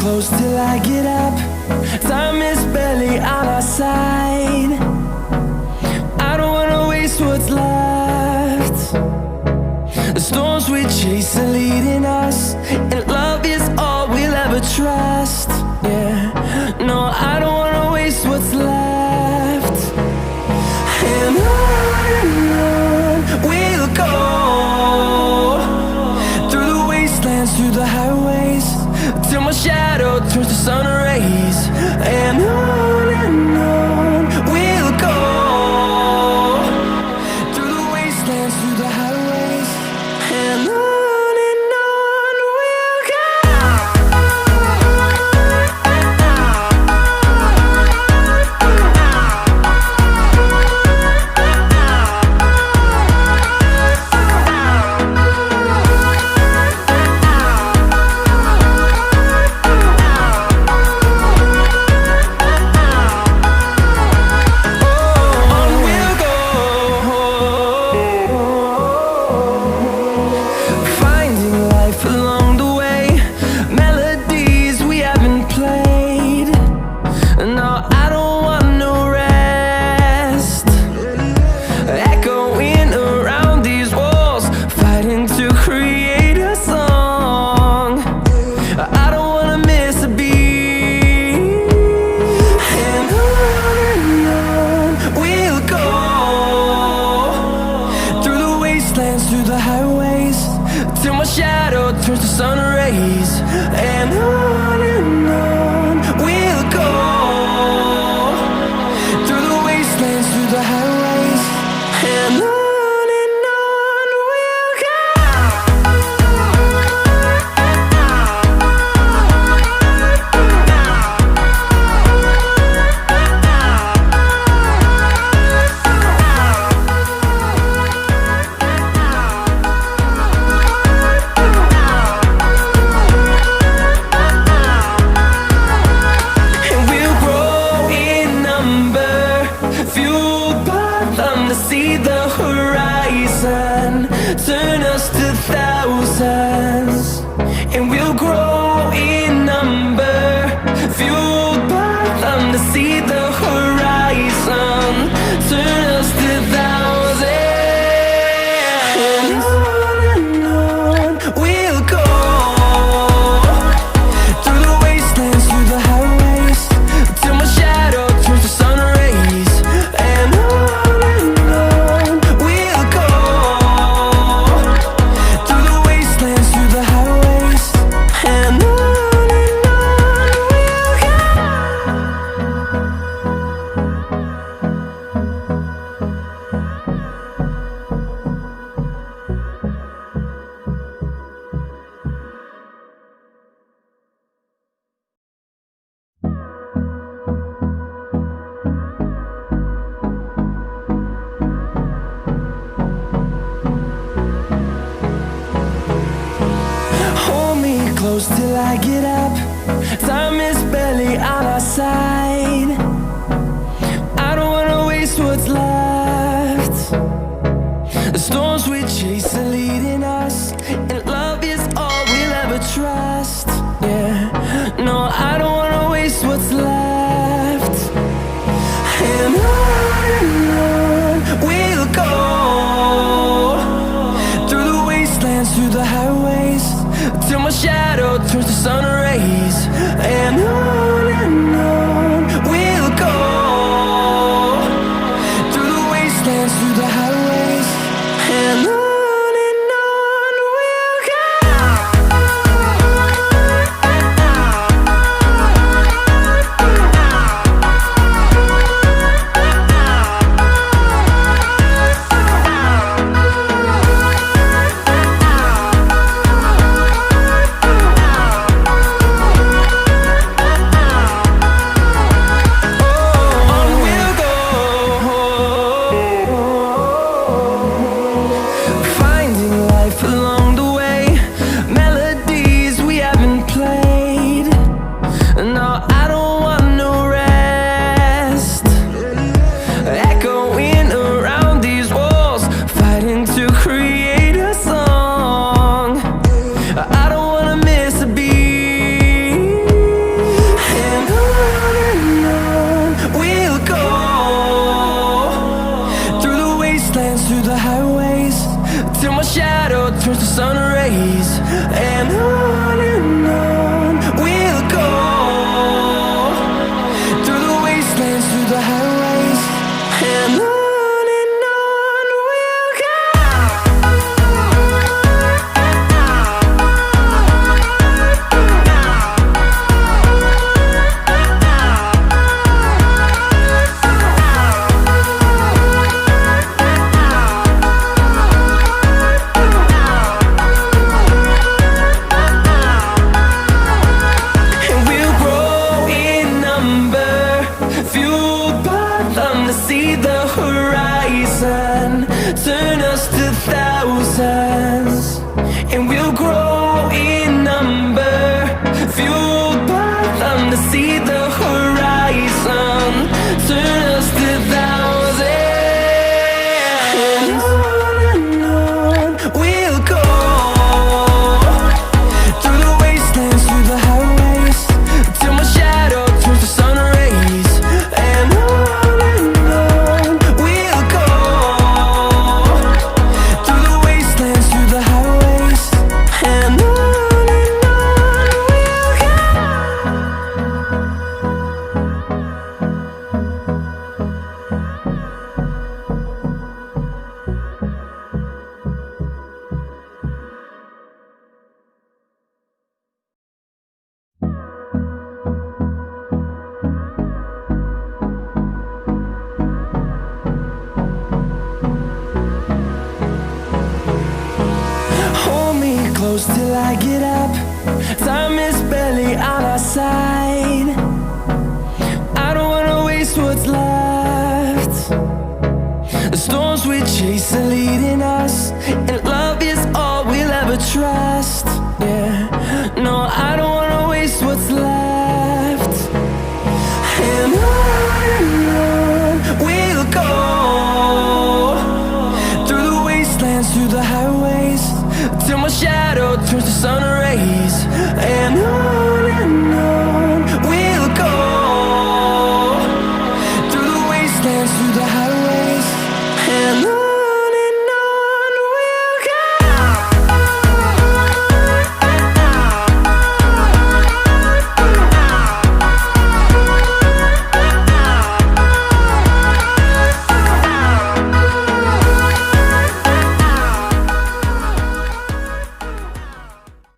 close till I get up. Time is barely on our side. I don't wanna waste what's left. The storms we chase are leading us, and love is all we'll ever trust. Yeah, no, I don't wanna waste what's left. And on we'll go, through the wastelands, through the highways, till my shadow turns to sun rays. And on we'll go, through the wastelands, through the highways, and on we'll go. Through the highways, till my shadow turns to sun rays. And on we'll go, through the wastelands, through the highways, and on we'll go. See the horizon turn us to thousands, and we'll grow in number, fueled by them. To see the horizon turn us to thousands, and on we'll go, through the wastelands, through the highways, till my shadow turns to sun rays. And close till I get up. Time is barely on our side. I don't wanna waste what's left. The storms we chase are leading us, and love is all we'll ever trust. Yeah, no, I don't wanna waste what's left. And on we'll go, through the wastelands, through the highways, till my shadow turns to sun rays. And on see the horizon. Turn us to thousands, and we'll grow in number. Fueled by them to see the horizon. Turn us to thousands, and on we'll go. Through the wastelands, through the highways, till my shadow turns to sun rays. And on we'll go. Through the wastelands, through the highways, and on we'll go. Hold me close till I get up. Time is barely on our side. I don't wanna waste what's left. The storms we chase are leading us, and love